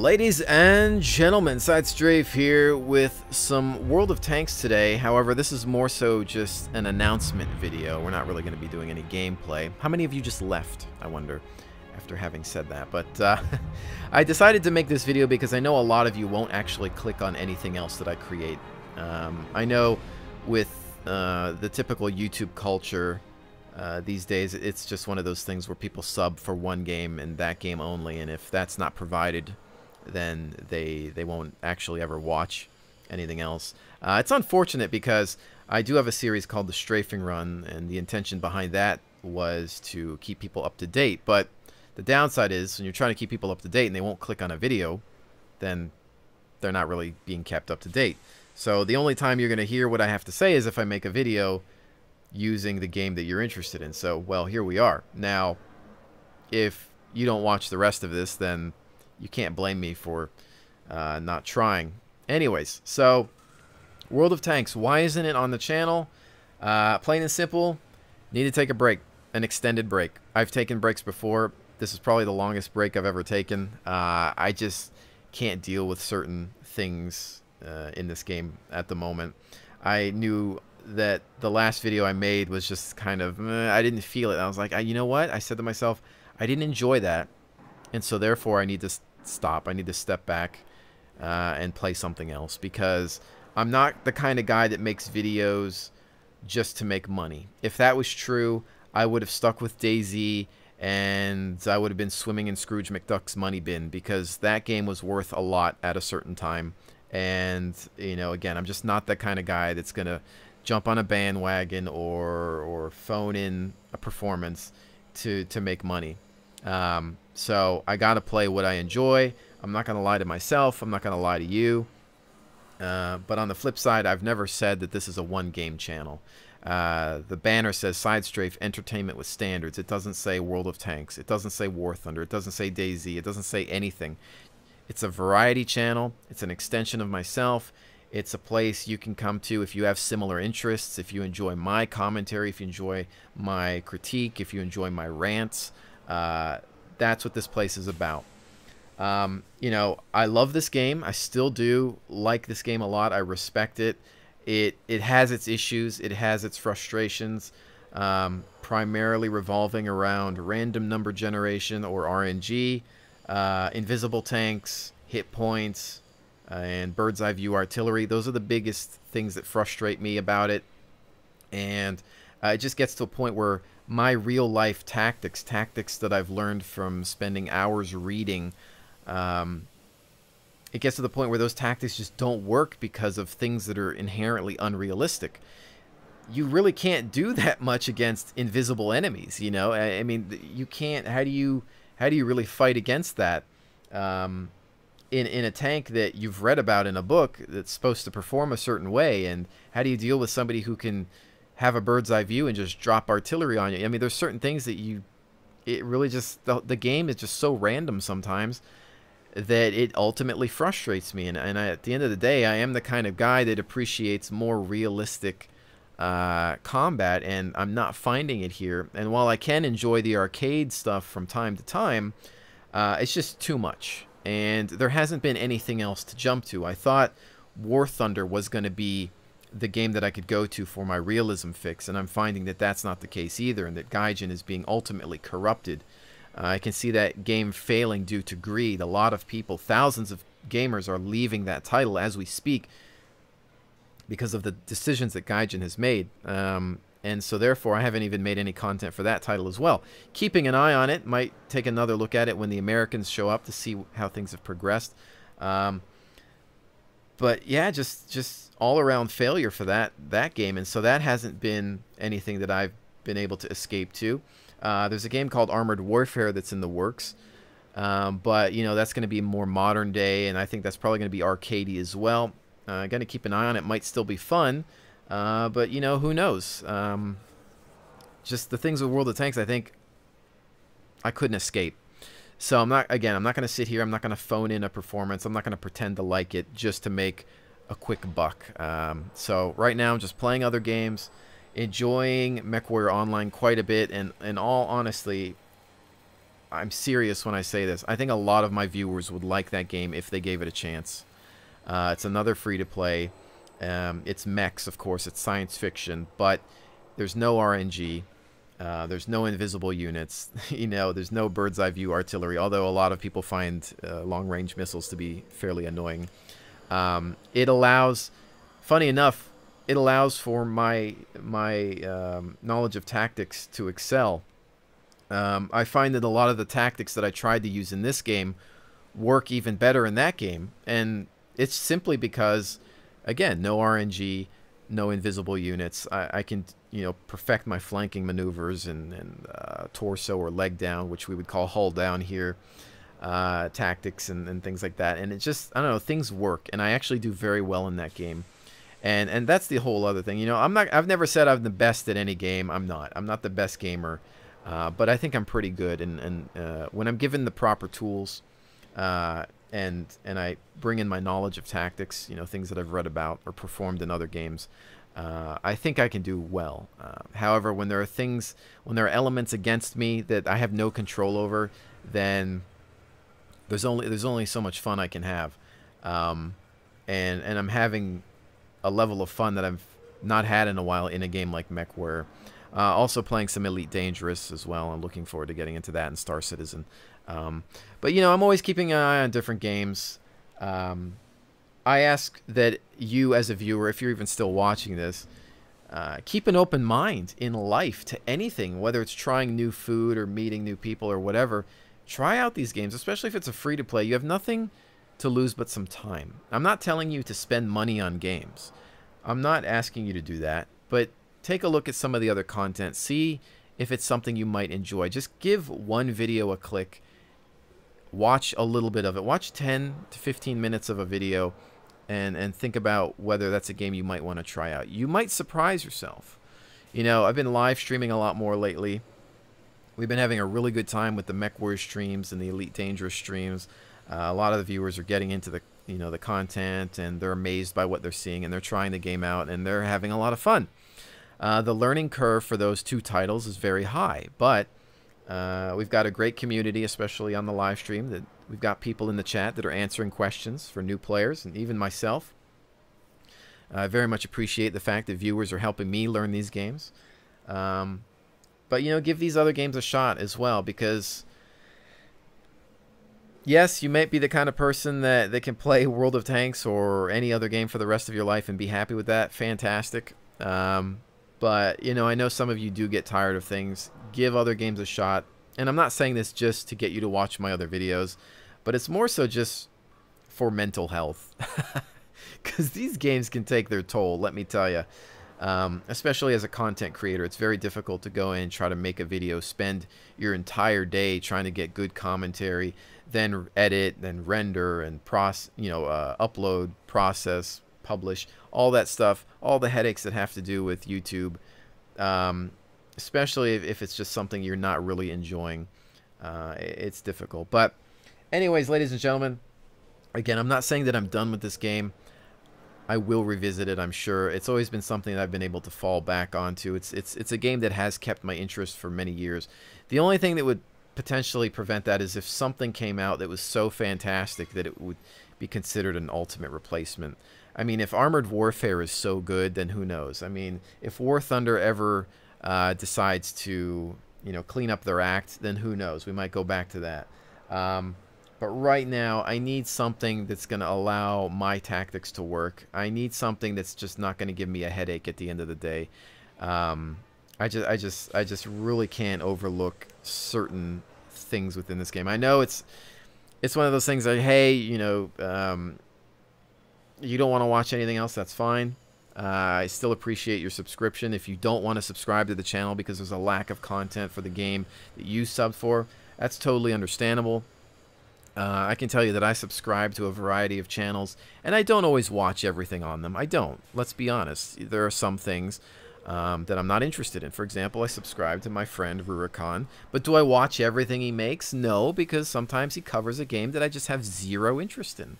Ladies and gentlemen, Side Strafe here with some World of Tanks today. However, this is more so just an announcement video. We're not really going to be doing any gameplay. How many of you just left, I wonder, after having said that? But I decided to make this video because I know a lot of you won't actually click on anything else that I create. I know with the typical YouTube culture these days, it's just one of those things where people sub for one game and that game only, and if that's not provided, then they won't actually ever watch anything else. It's unfortunate because I do have a series called the Strafing Run, and the intention behind that was to keep people up to date. But the downside is when you're trying to keep people up to date and they won't click on a video, then they're not really being kept up to date. So the only time you're going to hear what I have to say is if I make a video using the game that you're interested in. So, well, here we are. Now, if you don't watch the rest of this, then you can't blame me for not trying. Anyways, so World of Tanks, why isn't it on the channel? Plain and simple, need to take a break, an extended break. I've taken breaks before. This is probably the longest break I've ever taken. I just can't deal with certain things in this game at the moment. I knew that the last video I made was just kind of, I didn't feel it. I was like, you know what? I said to myself, I didn't enjoy that. And so therefore I need to stop. I need to step back and play something else, because I'm not the kind of guy that makes videos just to make money. If that was true, I would have stuck with DayZ and I would have been swimming in Scrooge McDuck's money bin, because that game was worth a lot at a certain time. And, you know, again, I'm just not that kind of guy that's going to jump on a bandwagon or phone in a performance to make money. So I got to play what I enjoy. I'm not going to lie to myself. I'm not going to lie to you. But on the flip side, I've never said that this is a one-game channel. The banner says Side Strafe Entertainment with Standards. It doesn't say World of Tanks. It doesn't say War Thunder. It doesn't say DayZ. It doesn't say anything. It's a variety channel. It's an extension of myself. It's a place you can come to if you have similar interests, if you enjoy my commentary, if you enjoy my critique, if you enjoy my rants. That's what this place is about. You know, I love this game. I still do like this game a lot. I respect it. It has its issues. It has its frustrations, primarily revolving around random number generation or RNG, invisible tanks, hit points, and bird's eye view artillery. Those are the biggest things that frustrate me about it. And it just gets to a point where my real life tactics that I've learned from spending hours reading, it gets to the point where those tactics just don't work because of things that are inherently unrealistic. You really can't do that much against invisible enemies, you know? I mean, you can't. How do you really fight against that in a tank that you've read about in a book that's supposed to perform a certain way? And how do you deal with somebody who can have a bird's eye view and just drop artillery on you? I mean, there's certain things that it really just, the game is just so random sometimes that it ultimately frustrates me. And at the end of the day, I am the kind of guy that appreciates more realistic combat, and I'm not finding it here. And while I can enjoy the arcade stuff from time to time, it's just too much. And there hasn't been anything else to jump to. I thought War Thunder was going to be the game that I could go to for my realism fix, and I'm finding that that's not the case either, and that Gaijin is being ultimately corrupted. I can see that game failing due to greed. A lot of people, thousands of gamers, are leaving that title as we speak because of the decisions that Gaijin has made. And so therefore I haven't even made any content for that title as well. Keeping an eye on it, might take another look at it when the Americans show up to see how things have progressed. But yeah, just all around failure for that game, and so that hasn't been anything that I've been able to escape to. There's a game called Armored Warfare that's in the works, but you know, that's going to be more modern day, and I think that's probably going to be arcadey as well. Going to keep an eye on it. Might still be fun, but you know, who knows? Just the things with World of Tanks, I think I couldn't escape. So I'm not going to sit here. I'm not going to phone in a performance. I'm not going to pretend to like it just to make a quick buck. So right now I'm just playing other games, enjoying MechWarrior Online quite a bit, and in all honesty, I'm serious when I say this. I think a lot of my viewers would like that game if they gave it a chance. It's another free-to-play. It's mechs, of course. It's science fiction, but there's no RNG. There's no invisible units. You know, there's no bird's-eye view artillery, although a lot of people find long-range missiles to be fairly annoying. It allows, funny enough, it allows for my knowledge of tactics to excel. I find that a lot of the tactics that I tried to use in this game work even better in that game, and it's simply because, again, no RNG, no invisible units. I can, you know, perfect my flanking maneuvers and torso or leg down, which we would call hull down here, tactics and things like that. And it just, I don't know, things work, and I actually do very well in that game. And that's the whole other thing. You know, I've never said I'm the best at any game. I'm not the best gamer, but I think I'm pretty good. And when I'm given the proper tools, and I bring in my knowledge of tactics, you know, things that I've read about or performed in other games, I think I can do well. However, when there are elements against me that I have no control over, then there's only so much fun I can have, and I'm having a level of fun that I've not had in a while in a game like MechWarrior. Also playing some Elite Dangerous as well. I'm looking forward to getting into that and Star Citizen. But, you know, I'm always keeping an eye on different games. I ask that you as a viewer, if you're even still watching this, keep an open mind in life to anything, whether it's trying new food or meeting new people or whatever. Try out these games, especially if it's a free-to-play. You have nothing to lose but some time. I'm not telling you to spend money on games. I'm not asking you to do that, but take a look at some of the other content. See if it's something you might enjoy. Just give one video a click. Watch a little bit of it. Watch 10 to 15 minutes of a video and think about whether that's a game you might want to try out. You might surprise yourself. You know, I've been live streaming a lot more lately. We've been having a really good time with the MechWarrior streams and the Elite Dangerous streams. A lot of the viewers are getting into the, you know, the content, and they're amazed by what they're seeing, and they're trying the game out, and they're having a lot of fun. The learning curve for those two titles is very high, but we've got a great community, especially on the live stream. That we've got people in the chat that are answering questions for new players, and even myself. I very much appreciate the fact that viewers are helping me learn these games. But, you know, give these other games a shot as well, because yes, you might be the kind of person that can play World of Tanks or any other game for the rest of your life and be happy with that. Fantastic. But, you know, I know some of you do get tired of things. Give other games a shot. And I'm not saying this just to get you to watch my other videos, but it's more so just for mental health. Because these games can take their toll, let me tell you. Especially as a content creator, it's very difficult to go in and try to make a video, spend your entire day trying to get good commentary, then edit, then render, and upload, process, publish, all that stuff, all the headaches that have to do with YouTube, especially if it's just something you're not really enjoying. It's difficult. But anyways, ladies and gentlemen, again, I'm not saying that I'm done with this game. I will revisit it, I'm sure. It's always been something that I've been able to fall back onto. It's a game that has kept my interest for many years. The only thing that would potentially prevent that is if something came out that was so fantastic that it would be considered an ultimate replacement. I mean, if Armored Warfare is so good, then who knows? I mean, if War Thunder ever decides to, you know, clean up their act, then who knows? We might go back to that. But right now, I need something that's going to allow my tactics to work. I need something that's just not going to give me a headache at the end of the day. I just really can't overlook certain things within this game. I know it's one of those things like, hey, you know, you don't want to watch anything else, that's fine. I still appreciate your subscription. If you don't want to subscribe to the channel because there's a lack of content for the game that you sub for, that's totally understandable. I can tell you that I subscribe to a variety of channels, and I don't always watch everything on them. I don't. Let's be honest. There are some things that I'm not interested in. For example, I subscribe to my friend Rurikhan, but do I watch everything he makes? No, because sometimes he covers a game that I just have zero interest in.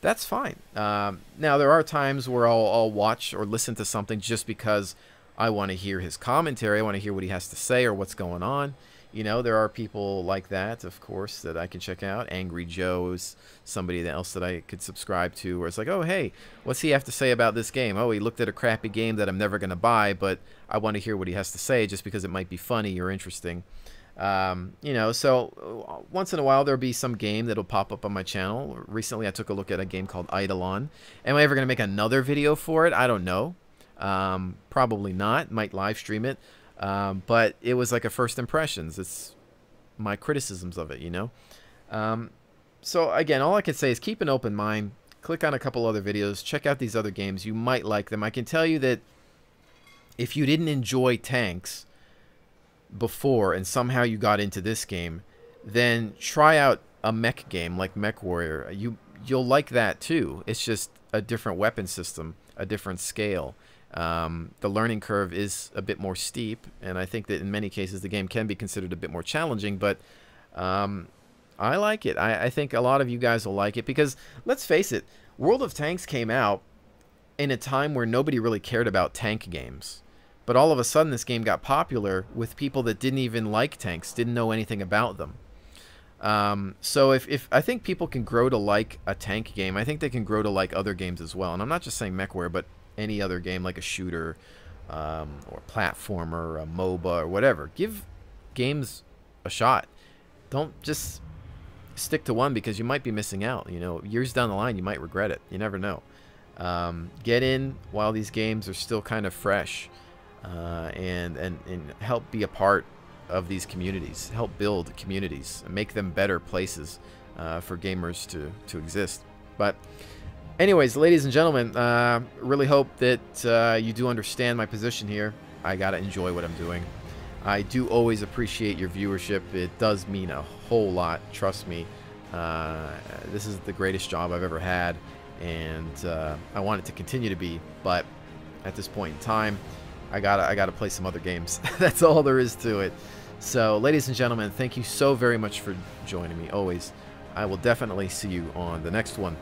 That's fine. Now, there are times where I'll watch or listen to something just because I want to hear his commentary. I want to hear what he has to say or what's going on. You know, there are people like that, of course, that I can check out. Angry Joe is somebody else that I could subscribe to, where it's like, oh, hey, what's he have to say about this game? Oh, he looked at a crappy game that I'm never going to buy, but I want to hear what he has to say just because it might be funny or interesting. You know, so once in a while there'll be some game that'll pop up on my channel. Recently I took a look at a game called Eidolon. Am I ever going to make another video for it? I don't know. Probably not. Might live stream it. But it was like a first impressions. It's my criticisms of it, you know. So again, all I can say is keep an open mind. Click on a couple other videos. Check out these other games. You might like them. I can tell you that if you didn't enjoy tanks before and somehow you got into this game, then try out a mech game like Mech Warrior. You'll like that too. It's just a different weapon system, a different scale. The learning curve is a bit more steep, and I think that in many cases the game can be considered a bit more challenging, but I like it. I think a lot of you guys will like it because, let's face it, World of Tanks came out in a time where nobody really cared about tank games. But all of a sudden this game got popular with people that didn't even like tanks, didn't know anything about them. So if I think people can grow to like a tank game, I think they can grow to like other games as well. And I'm not just saying MechWarrior, but any other game like a shooter or platformer, a MOBA or whatever. Give games a shot. Don't just stick to one because you might be missing out. You know, years down the line you might regret it. You never know. Get in while these games are still kind of fresh. And help be a part of these communities, help build communities, and make them better places for gamers to exist. But anyways, ladies and gentlemen, really hope that you do understand my position here. I gotta enjoy what I'm doing. I do always appreciate your viewership. It does mean a whole lot, trust me. This is the greatest job I've ever had, and I want it to continue to be, but at this point in time, I gotta play some other games. That's all there is to it. So, ladies and gentlemen, thank you so very much for joining me. Always, I will definitely see you on the next one.